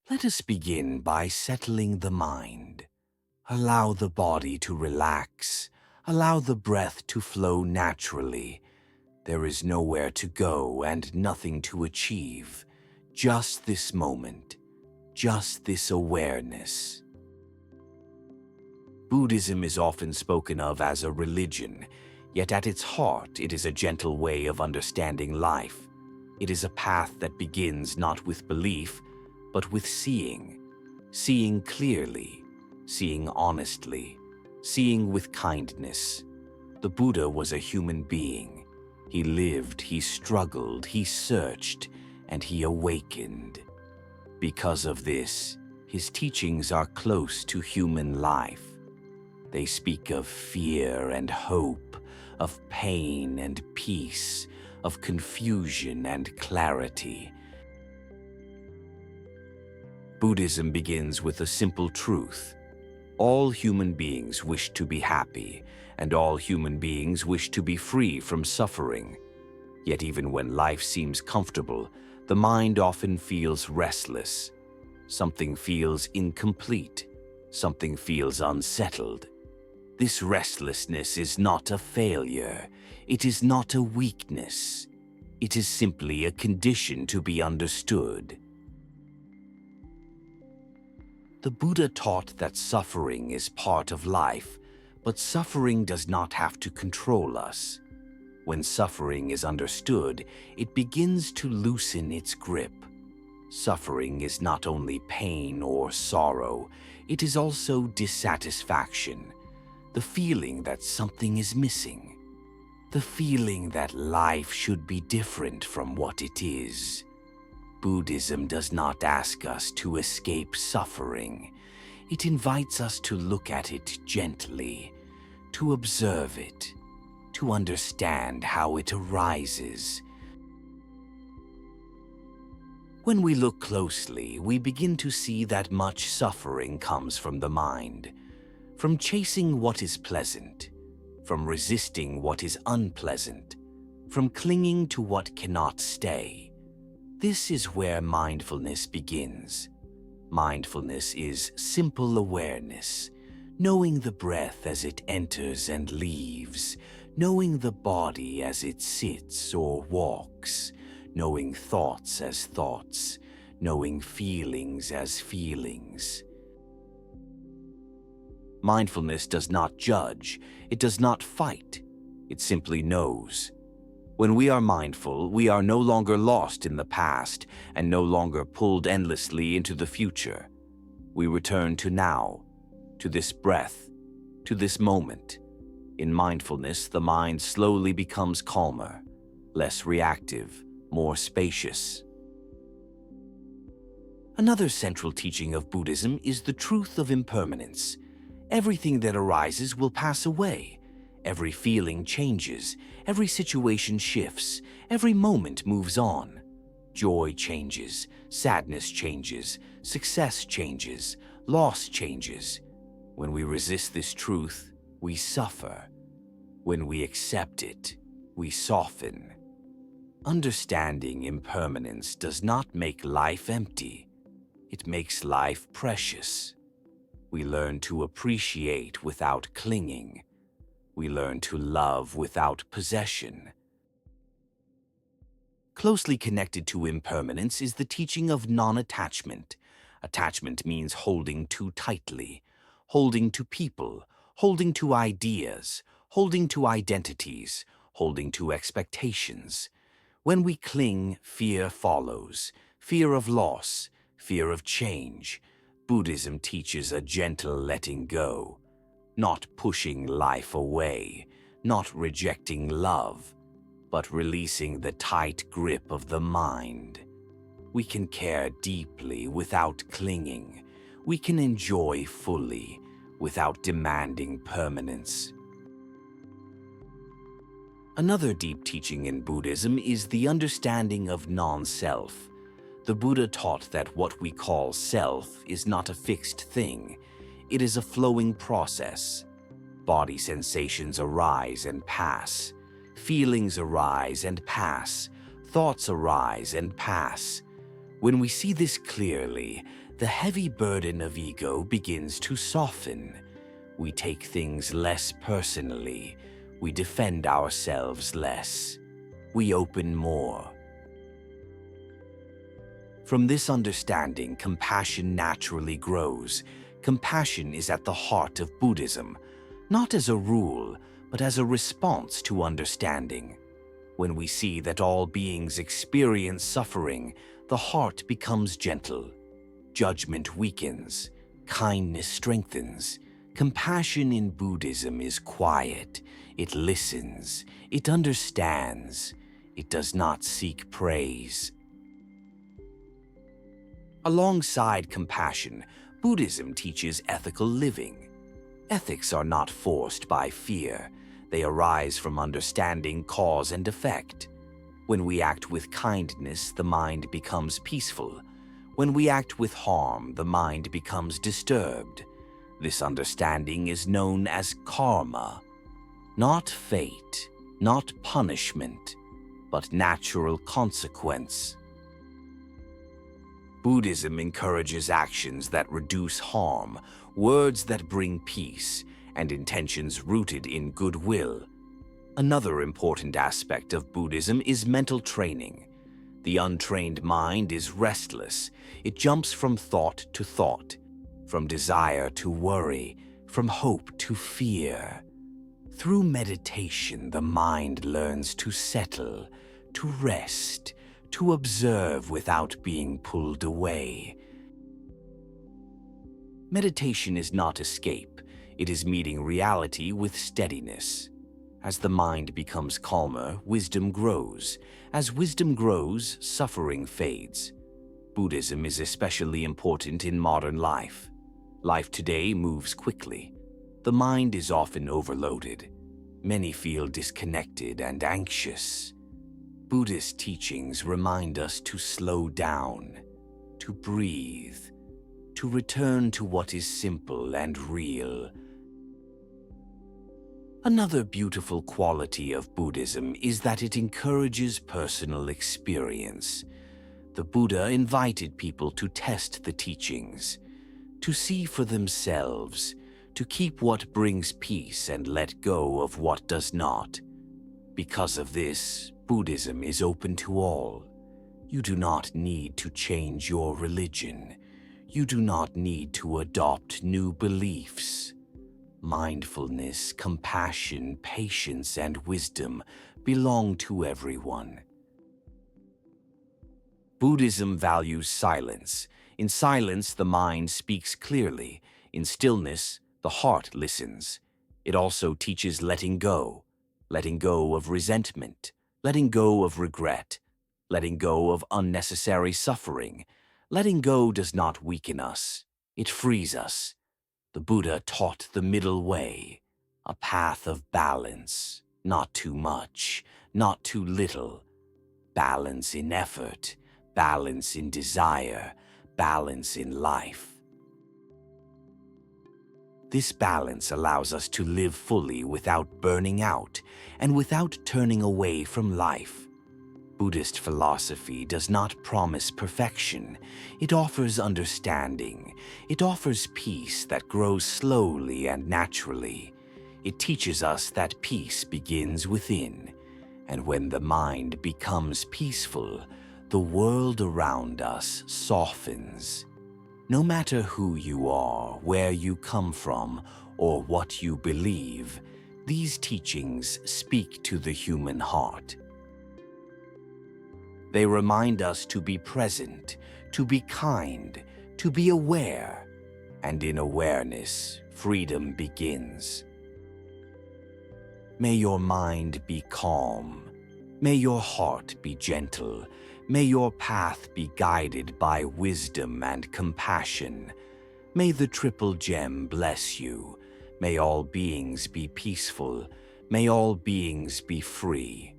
Let us begin by settling the mind. Allow the body to relax. Allow the breath to flow naturally. There is nowhere to go and nothing to achieve. Just this moment. Just this awareness. Buddhism is often spoken of as a religion, yet at its heart it is a gentle way of understanding life. It is a path that begins not with belief, but with seeing. Seeing clearly, seeing honestly, seeing with kindness. The Buddha was a human being. He lived, he struggled, he searched, and he awakened. Because of this, his teachings are close to human life. They speak of fear and hope, of pain and peace, of confusion and clarity. Buddhism begins with a simple truth. All human beings wish to be happy, and all human beings wish to be free from suffering. Yet even when life seems comfortable, the mind often feels restless. Something feels incomplete. Something feels unsettled. This restlessness is not a failure. It is not a weakness. It is simply a condition to be understood. The Buddha taught that suffering is part of life, but suffering does not have to control us. When suffering is understood, it begins to loosen its grip. Suffering is not only pain or sorrow, it is also dissatisfaction, the feeling that something is missing, the feeling that life should be different from what it is. Buddhism does not ask us to escape suffering. It invites us to look at it gently, to observe it, to understand how it arises. When we look closely, we begin to see that much suffering comes from the mind, from chasing what is pleasant, from resisting what is unpleasant, from clinging to what cannot stay. This is where mindfulness begins. Mindfulness is simple awareness, knowing the breath as it enters and leaves, knowing the body as it sits or walks, knowing thoughts as thoughts, knowing feelings as feelings. Mindfulness does not judge, it does not fight, it simply knows. When we are mindful, we are no longer lost in the past and no longer pulled endlessly into the future. We return to now, to this breath, to this moment. In mindfulness, the mind slowly becomes calmer, less reactive, more spacious. Another central teaching of Buddhism is the truth of impermanence. Everything that arises will pass away. Every feeling changes, every situation shifts, every moment moves on. Joy changes, sadness changes, success changes, loss changes. When we resist this truth, we suffer. When we accept it, we soften. Understanding impermanence does not make life empty. It makes life precious. We learn to appreciate without clinging. We learn to love without possession. Closely connected to impermanence is the teaching of non-attachment. Attachment means holding too tightly, holding to people, holding to ideas, holding to identities, holding to expectations. When we cling, fear follows, fear of loss, fear of change. Buddhism teaches a gentle letting go. Not pushing life away, not rejecting love, but releasing the tight grip of the mind. We can care deeply without clinging. We can enjoy fully without demanding permanence. Another deep teaching in Buddhism is the understanding of non-self. The Buddha taught that what we call self is not a fixed thing. It is a flowing process. Body sensations arise and pass. Feelings arise and pass. Thoughts arise and pass. When we see this clearly, The heavy burden of ego begins to soften. We take things less personally. We defend ourselves less. We open more. From this understanding, compassion naturally grows. Compassion is at the heart of Buddhism, not as a rule, but as a response to understanding. When we see that all beings experience suffering, the heart becomes gentle. Judgment weakens. Kindness strengthens. Compassion in Buddhism is quiet. It listens. It understands. It does not seek praise. Alongside compassion, Buddhism teaches ethical living. Ethics are not forced by fear. They arise from understanding cause and effect. When we act with kindness, the mind becomes peaceful. When we act with harm, the mind becomes disturbed. This understanding is known as karma. Not fate, not punishment, but natural consequence. Buddhism encourages actions that reduce harm, words that bring peace, and intentions rooted in goodwill. Another important aspect of Buddhism is mental training. The untrained mind is restless. It jumps from thought to thought, from desire to worry, from hope to fear. Through meditation, the mind learns to settle, to rest, to observe without being pulled away. Meditation is not escape. It is meeting reality with steadiness. As the mind becomes calmer, wisdom grows. As wisdom grows, suffering fades. Buddhism is especially important in modern life. Life today moves quickly. The mind is often overloaded. Many feel disconnected and anxious. Buddhist teachings remind us to slow down, to breathe, to return to what is simple and real. Another beautiful quality of Buddhism is that it encourages personal experience. The Buddha invited people to test the teachings, to see for themselves, to keep what brings peace and let go of what does not. Because of this, Buddhism is open to all. You do not need to change your religion. You do not need to adopt new beliefs. Mindfulness, compassion, patience, and wisdom belong to everyone. Buddhism values silence. In silence, the mind speaks clearly. In stillness, the heart listens. It also teaches letting go of resentment, letting go of regret, letting go of unnecessary suffering. Letting go does not weaken us. It frees us. The Buddha taught the middle way, a path of balance, not too much, not too little. Balance in effort, balance in desire, balance in life. This balance allows us to live fully without burning out and without turning away from life. Buddhist philosophy does not promise perfection. It offers understanding. It offers peace that grows slowly and naturally. It teaches us that peace begins within, and when the mind becomes peaceful, the world around us softens. No matter who you are, where you come from, or what you believe, these teachings speak to the human heart. They remind us to be present, to be kind, to be aware, and in awareness, freedom begins. May your mind be calm. May your heart be gentle. May your path be guided by wisdom and compassion. May the triple gem bless you. May all beings be peaceful. May all beings be free.